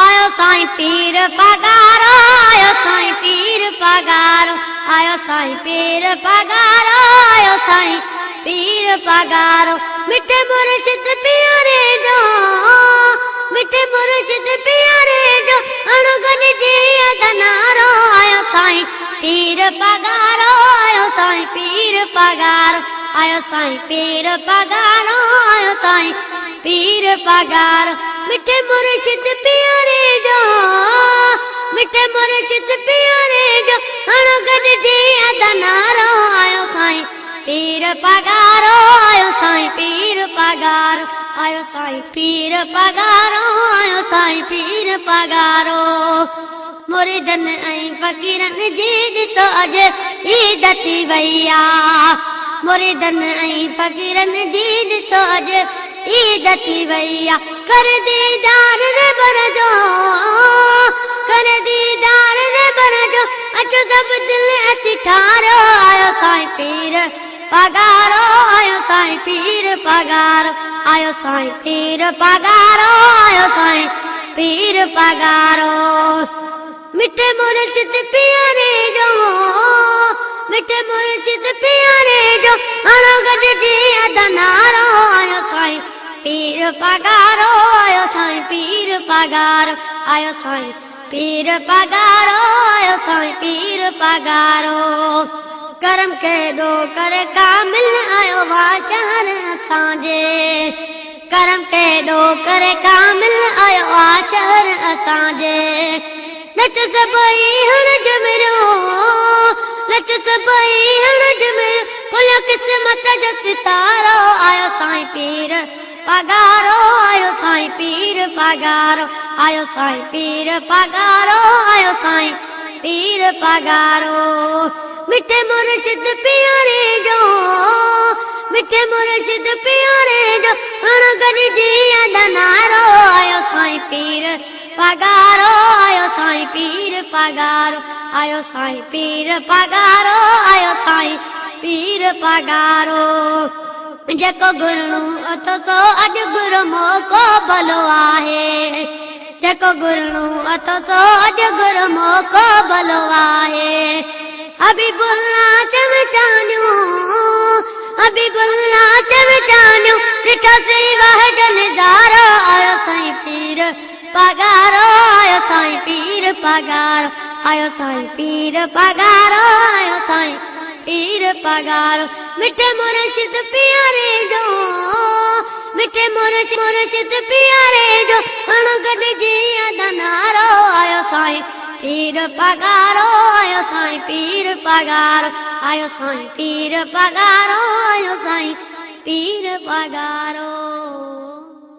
आयो साईं पीर पगारो, आयो साईं पीर पगारो, आयो साईं पीर पगारो, आयो साईं पीर पगारो। मिठे मुर्शिद प्यारे जो, मिठे मुर्शिद प्यारे जो अणगन जी अदनारो। आयो साईं पीर पगारो, आयो साईं पीर पगारो, आयो साईं पीर पगारो, आयो साईं पीर पगारो। मिठे मुर्शिद प्यारे जो, मिठे मुर्शिद प्यारे जो अणगन जी अदनारो। आयो साईं पीर पगारो, आयो साईं पीर पगारो, आयो साईं पीर पगारो, आयो साईं पीर पगारो। मुरीदन ऐं फ़क़ीरन जी ॾिसो अॼु ईद थी वई आ, मुरीदन ऐं फ़क़ीरन जी ॾिसो अॼु ईद थी वई आ। कर दीदार रबर जो, कर दीदार रबर जो अचो सभु दिल अची ठारो। आयो साईं पीर पगारो, आयो साईं पीर पगारो, आयो साईं पीर पगारो, आयो साईं पीर पगारो। मिठे मुर्शिद प्यारे जो, मिठे मुर्शिद प्यारे जो अणगन जी अदनारो। आयो साईं पीर पगारो, आयो साईं पीर पगारो, आयो साईं पीर पगारो, आयो साईं पीर पगारो। करम केॾो करे कामिल आयो वा शहर असांजे, करम केॾो करे कामिल आयो वा शहर असांजे। नच सभई हण जमरो, नच सभई हण जमरो, खुलियो क़िस्मत जो सितारो। आयो साईं पीर पगारो, आयो साईं पीर पगारो, आयो साईं पीर पगारो, आयो साईं पीर पगारो। मिठे मुर्शिद प्यारे जो, मिठे मुर्शिद प्यारे जो अणगन जी अदनारो। आयो साईं पीर पगारो, आयो साईं पीर पगारो, आयो साईं पीर पगारो, आयो साईं पीर पगारो। जेको गुरणो अथो सो अॼु गुरू मौक़ो भलो आहे, जेको गुरणो अथो सो अॼु गुरू मौक़ो भलो आहे। हबीबुल्लाह चमचानियो, हबीबुल्लाह चमचानियो ॾिठोसीं वाह जो नज़ारो। आयो साईं पीर पगारो, आयो साईं पीर पगारो, आयो साईं पीर पगारो, आयो साईं पीर पगारो। मिठे मुर्शिद प्यारे जो, मिठे मुर्शिद प्यारे जो अणगन जी अदनारो। आयो साईं पीर पगारो, आयो साईं पीर पगारो, आयो साईं पीर पगारो, आयो साईं पीर पगारो।